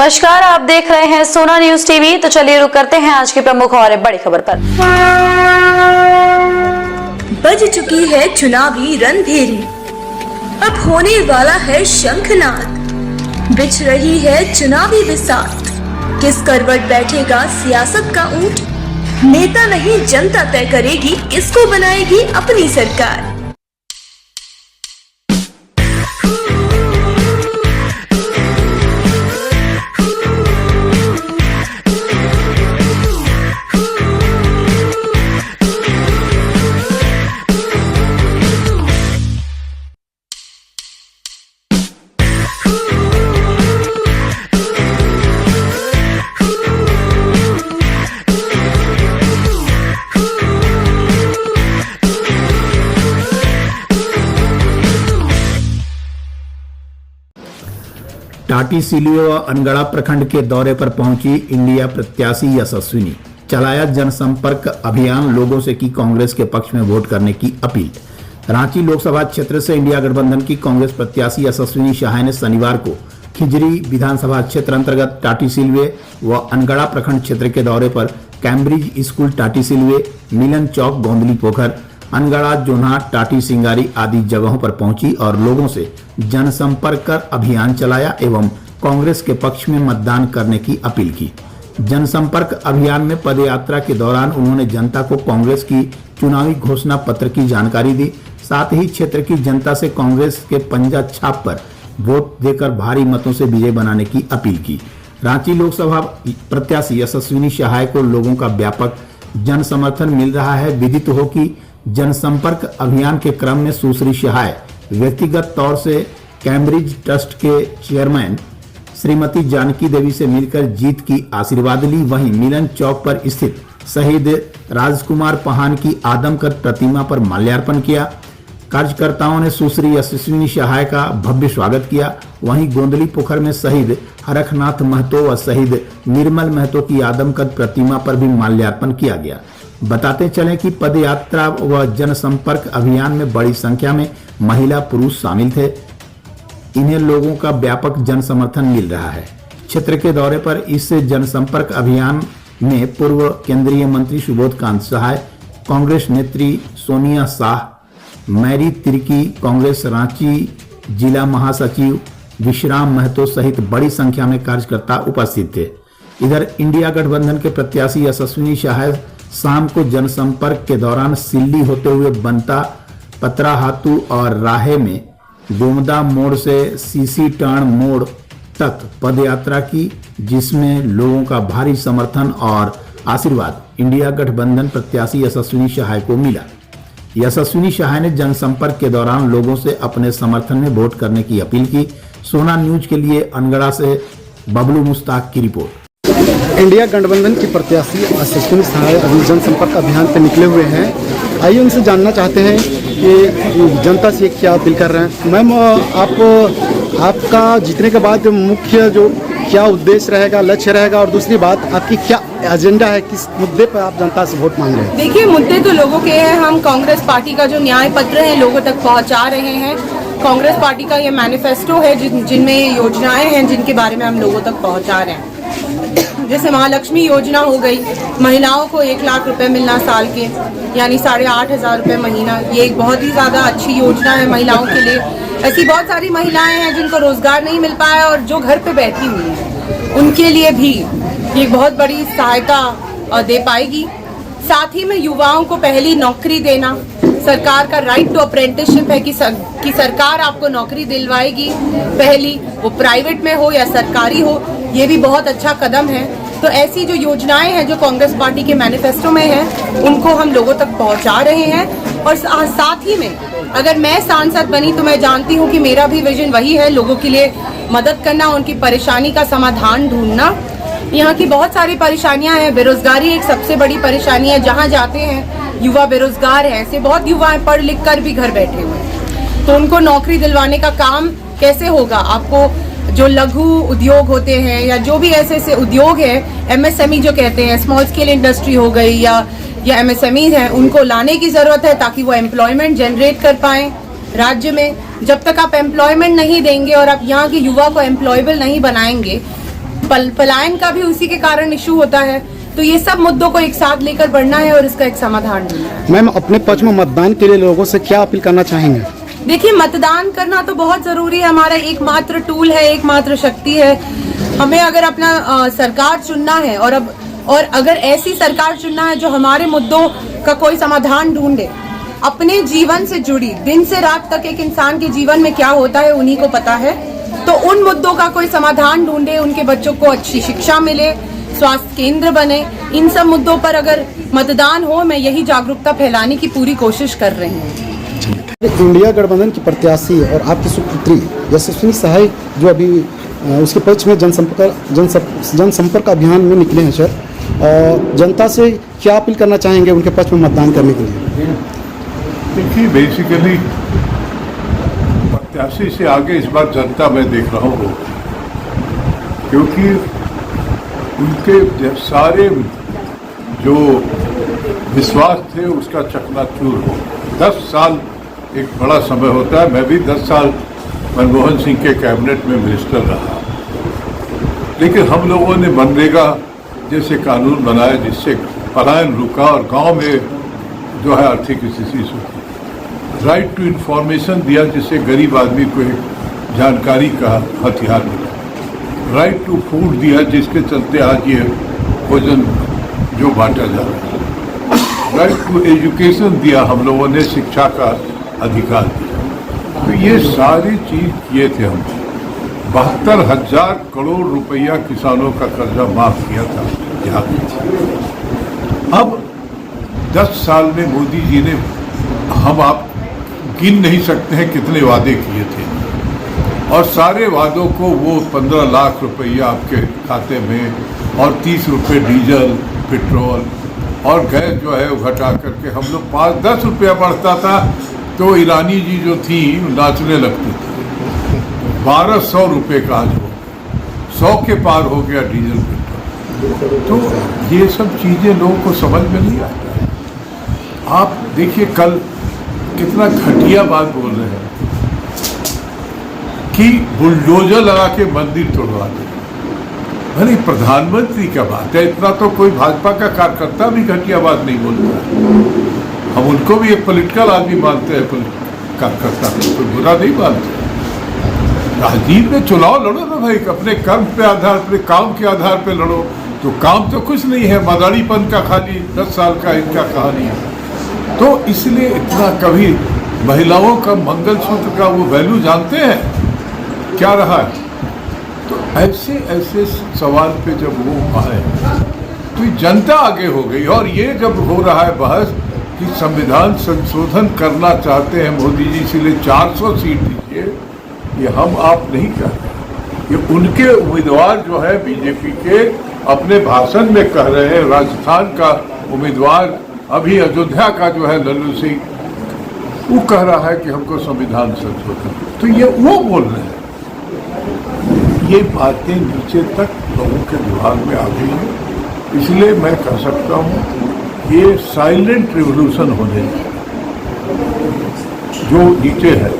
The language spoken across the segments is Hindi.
नमस्कार, आप देख रहे हैं सोना न्यूज टीवी। तो चलिए रुक करते हैं आज की प्रमुख और बड़ी खबर पर। बज चुकी है चुनावी रणभेरी, अब होने वाला है शंखनाद। बिछ रही है चुनावी बिसात, किस करवट बैठेगा सियासत का ऊंट। नेता नहीं जनता तय करेगी किसको बनाएगी अपनी सरकार। टाटीसिलवे व अनगढ़ा प्रखंड के दौरे पर पहुंची इंडिया प्रत्याशी यशस्विनी। चलाया जनसंपर्क अभियान, लोगों से की कांग्रेस के पक्ष में वोट करने की अपील। रांची लोकसभा क्षेत्र से इंडिया गठबंधन की कांग्रेस प्रत्याशी यशस्विनी शाह ने शनिवार को खिजरी विधानसभा क्षेत्र अंतर्गत टाटीसिलवे व अनगढ़ा प्रखंड क्षेत्र के दौरे पर कैम्ब्रिज स्कूल टाटीसिलवे, मिलन चौक, गोंदली पोखर, अनगढ़ा, जोन्हा, टाटी सिंगारी आदि जगहों पर पहुंची और लोगों से जनसंपर्क कर अभियान चलाया एवं कांग्रेस के पक्ष में मतदान करने की अपील की। जनसंपर्क अभियान में पदयात्रा के दौरान उन्होंने जनता को कांग्रेस की चुनावी घोषणा पत्र की जानकारी दी। साथ ही क्षेत्र की जनता से कांग्रेस के पंजा छाप पर वोट देकर भारी मतों से विजय बनाने की अपील की। रांची लोकसभा प्रत्याशी यशस्विनी शाह को लोगों का व्यापक जन समर्थन मिल रहा है। विदित हो कि जनसंपर्क अभियान के क्रम में सुश्री शाह व्यक्तिगत तौर से कैम्ब्रिज ट्रस्ट के चेयरमैन श्रीमती जानकी देवी से मिलकर जीत की आशीर्वाद ली। वहीं मिलन चौक पर स्थित शहीद राजकुमार पहान की आदमकद प्रतिमा पर माल्यार्पण किया। कार्यकर्ताओं ने सुश्री यशस्विनी शाह का भव्य स्वागत किया। वहीं गोंदली पोखर में शहीद हरखनाथ महतो व शहीद निर्मल महतो की आदमकद प्रतिमा पर भी माल्यार्पण किया गया। बताते चलें कि पदयात्रा व जनसंपर्क अभियान में बड़ी संख्या में महिला पुरुष शामिल थे। इन्हें लोगों का व्यापक जन समर्थन मिल रहा है। क्षेत्र के दौरे पर इस जनसंपर्क अभियान में पूर्व केंद्रीय मंत्री सुबोध कांत सहाय, कांग्रेस नेत्री सोनिया शाह, मैरी तिर्की, कांग्रेस रांची जिला महासचिव विश्राम महतो सहित बड़ी संख्या में कार्यकर्ता उपस्थित थे। इधर इंडिया गठबंधन के प्रत्याशी यशस्विनी शाह शाम को जनसंपर्क के दौरान सिल्ली होते हुए बनता, पतराहातू और राहे में गोमदा मोड़ से सीसी टर्न मोड़ तक पदयात्रा की, जिसमें लोगों का भारी समर्थन और आशीर्वाद इंडिया गठबंधन प्रत्याशी यशस्विनी शाह को मिला। यशस्विनी शाह ने जनसंपर्क के दौरान लोगों से अपने समर्थन में वोट करने की अपील की। सोना न्यूज के लिए अनगढ़ा से बबलू मुश्ताक की रिपोर्ट। इंडिया गठबंधन की प्रत्याशी यशस्विनी शाह अभी जनसंपर्क अभियान पर निकले हुए हैं। आइए उनसे जानना चाहते हैं कि जनता से क्या अपील कर रहे हैं। मैम, आपका जीतने के बाद मुख्य जो क्या उद्देश्य रहेगा, लक्ष्य रहेगा, और दूसरी बात आपकी क्या एजेंडा है, किस मुद्दे पर आप जनता से वोट मांग रहे हैं? देखिए, मुद्दे तो लोगों के हैं। हम कांग्रेस पार्टी का जो न्याय पत्र है लोगों तक पहुंचा रहे हैं। कांग्रेस पार्टी का ये मैनिफेस्टो है जिनमें ये योजनाएं हैं जिनके बारे में हम लोगों तक पहुंचा रहे हैं। जैसे महालक्ष्मी योजना हो गई, महिलाओं को 1 लाख रुपए मिलना साल के, यानी 8,500 रुपए महीना। ये एक बहुत ही ज़्यादा अच्छी योजना है महिलाओं के लिए। ऐसी बहुत सारी महिलाएं हैं जिनको रोजगार नहीं मिल पाया और जो घर पे बैठी हुई हैं, उनके लिए भी ये बहुत बड़ी सहायता दे पाएगी। साथ ही में युवाओं को पहली नौकरी देना, सरकार का राइट टू अप्रेंटिसशिप है कि सरकार आपको नौकरी दिलवाएगी, पहली वो प्राइवेट में हो या सरकारी हो। ये भी बहुत अच्छा कदम है। तो ऐसी जो योजनाएं हैं जो कांग्रेस पार्टी के मैनिफेस्टो में हैं, उनको हम लोगों तक पहुंचा रहे हैं। और साथ ही में अगर मैं सांसद बनी तो मैं जानती हूं कि मेरा भी विजन वही है, लोगों के लिए मदद करना, उनकी परेशानी का समाधान ढूंढना। यहाँ की बहुत सारी परेशानियां हैं। बेरोजगारी एक सबसे बड़ी परेशानी है। जहाँ जाते हैं युवा बेरोजगार हैं। ऐसे बहुत युवा हैं पढ़ लिख कर भी घर बैठे हुए हैं। तो उनको नौकरी दिलवाने का काम कैसे होगा? आपको जो लघु उद्योग होते हैं या जो भी ऐसे उद्योग है, एमएसएमई जो कहते हैं, स्मॉल स्केल इंडस्ट्री हो गई या एमएसएमई हैं, उनको लाने की जरूरत है ताकि वो एम्प्लॉयमेंट जनरेट कर पाएं राज्य में। जब तक आप एम्प्लॉयमेंट नहीं देंगे और आप यहाँ के युवा को एम्प्लॉयबल नहीं बनाएंगे पलायन का भी उसी के कारण इशू होता है। तो ये सब मुद्दों को एक साथ लेकर बढ़ना है और इसका एक समाधान ढूंढना है। मैम, अपने पक्ष में मतदान के लिए लोगों से क्या अपील करना चाहेंगे? देखिए, मतदान करना तो बहुत जरूरी है, हमारा एकमात्र टूल है, एकमात्र शक्ति है। हमें अगर अपना सरकार चुनना है और अगर ऐसी सरकार चुनना है जो हमारे मुद्दों का कोई समाधान ढूंढे, अपने जीवन से जुड़ी दिन से रात तक एक इंसान के जीवन में क्या होता है उन्हीं को पता है, तो उन मुद्दों का कोई समाधान ढूंढे, उनके बच्चों को अच्छी शिक्षा मिले, स्वास्थ्य केंद्र बने, इन सब मुद्दों पर अगर मतदान हो, मैं यही जागरूकता फैलाने की पूरी कोशिश कर रही हूँ। इंडिया गठबंधन की प्रत्याशी और आपकी सुपुत्री यशस्विनी सहाय जो अभी उसके पक्ष में जनसंपर्क अभियान में निकले हैं सर, और जनता से क्या अपील करना चाहेंगे उनके पक्ष में मतदान करने के लिए? देखिए, बेसिकली प्रत्याशी से आगे इस बार जनता मैं देख रहा हूँ, क्योंकि उनके सारे जो विश्वास थे उसका चकनाचूर हो। 10 साल एक बड़ा समय होता है। मैं भी 10 साल मनमोहन सिंह के कैबिनेट में मिनिस्टर रहा, लेकिन हम लोगों ने मनरेगा जैसे कानून बनाया जिससे पलायन रुका और गांव में जो है आर्थिक स्थिति सुधरी। राइट टू इन्फॉर्मेशन दिया जिससे गरीब आदमी को एक जानकारी का हथियार मिला। राइट टू फूड दिया जिसके चलते आज ये भोजन जो बांटा जा रहा है। राइट टू एजुकेशन दिया, हम लोगों ने शिक्षा का अधिकार दिया। तो ये सारी चीज किए थे हम। 72,000 करोड़ रुपया किसानों का कर्जा माफ किया था यहाँ पे। अब 10 साल में मोदी जी ने, हम आप गिन नहीं सकते हैं कितने वादे किए थे, और सारे वादों को वो 15 लाख रुपया आपके खाते में और 30 रुपये डीजल पेट्रोल और गैस जो है वो घटा करके हम लोग 5-10 रुपया बढ़ता था तो ईरानी जी जो थी नाचने लगती थी। 1200 रुपये का आज हो, 100 के पार हो गया डीजल पेट्रोल। तो ये सब चीज़ें लोगों को समझ में नहीं आता है। आप देखिए कल कितना घटिया बात बोल रहे हैं कि बुलडोजर लगा के मंदिर तोड़वा दे। अरे प्रधानमंत्री का बात है, इतना तो कोई भाजपा का कार्यकर्ता भी घटिया बात नहीं बोलता है। हम उनको भी एक पॉलिटिकल आदमी मानते हैं, कार्यकर्ता कोई बुरा नहीं मानते। राजनीति में चुनाव लड़ो ना भाई, अपने कर्म पे आधार, अपने काम के आधार पे लड़ो। तो काम तो कुछ नहीं है, मदारीपन का खाली 10 साल का इनका कहानी है। तो इसलिए इतना कभी महिलाओं का मंगलसूत्र का वो वैल्यू जानते हैं क्या रहा है? तो ऐसे ऐसे सवाल पे जब वो आए तो जनता आगे हो गई। और ये जब हो रहा है बहस कि संविधान संशोधन करना चाहते हैं मोदी जी, इसलिए 400 सीट दीजिए, ये हम आप नहीं कहते, ये उनके उम्मीदवार जो है बीजेपी के अपने भाषण में कह रहे हैं। राजस्थान का उम्मीदवार अभी अयोध्या का जो है लल्लू सिंह, वो कह रहा है कि हमको संविधान संशोधन, तो ये वो बोल रहे हैं। ये बातें नीचे तक लोगों के दिमाग में आ गई हैं। इसलिए मैं कह सकता हूँ ये साइलेंट रिवॉल्यूशन होने जो नीचे है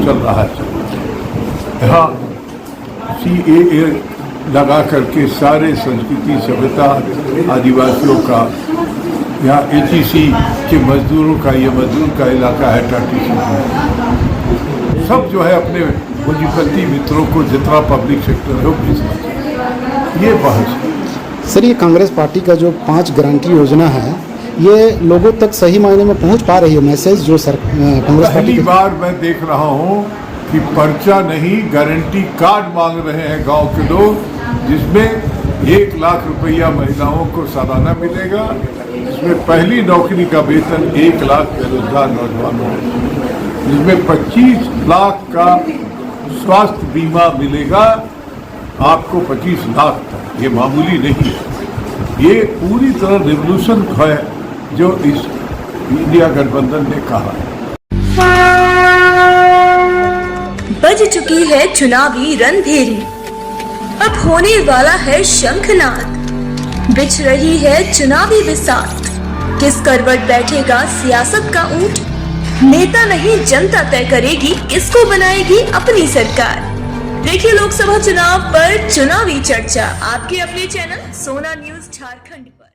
चल रहा है। यहाँ CAA लगा करके सारे संस्कृति सभ्यता आदिवासियों का, यहाँ HEC के मजदूरों का, ये मजदूर का इलाका है टाटी सिंह, सब जो है अपने मुनिसिपलिटी मित्रों को जितना पब्लिक सेक्टर है वो भेजना। ये बहस है सर। ये कांग्रेस पार्टी का जो 5 गारंटी योजना है, ये लोगों तक सही मायने में पहुंच पा रही है मैसेज जो कांग्रेस पार्टी? पहली बार मैं देख रहा हूँ कि पर्चा नहीं गारंटी कार्ड मांग रहे हैं गांव के लोग, जिसमें 1 लाख रुपया महिलाओं को सालाना मिलेगा, जिसमें पहली नौकरी का वेतन 1 लाख बेरोजगार नौजवानों को, जिसमें 25 लाख का स्वास्थ्य बीमा मिलेगा आपको 25 लाख तक। ये मामूली नहीं है, ये पूरी तरह रिवॉल्यूशन है जो इस इंडिया गठबंधन ने कहा है। बज चुकी है चुनावी रणभेरी, अब होने वाला है शंखनाद। बिछ रही है चुनावी बिसात, किस करवट बैठेगा सियासत का ऊंट। नेता नहीं जनता तय करेगी किसको बनाएगी अपनी सरकार। देखिए लोकसभा चुनाव पर चुनावी चर्चा आपके अपने चैनल सोना न्यूज झारखंड पर।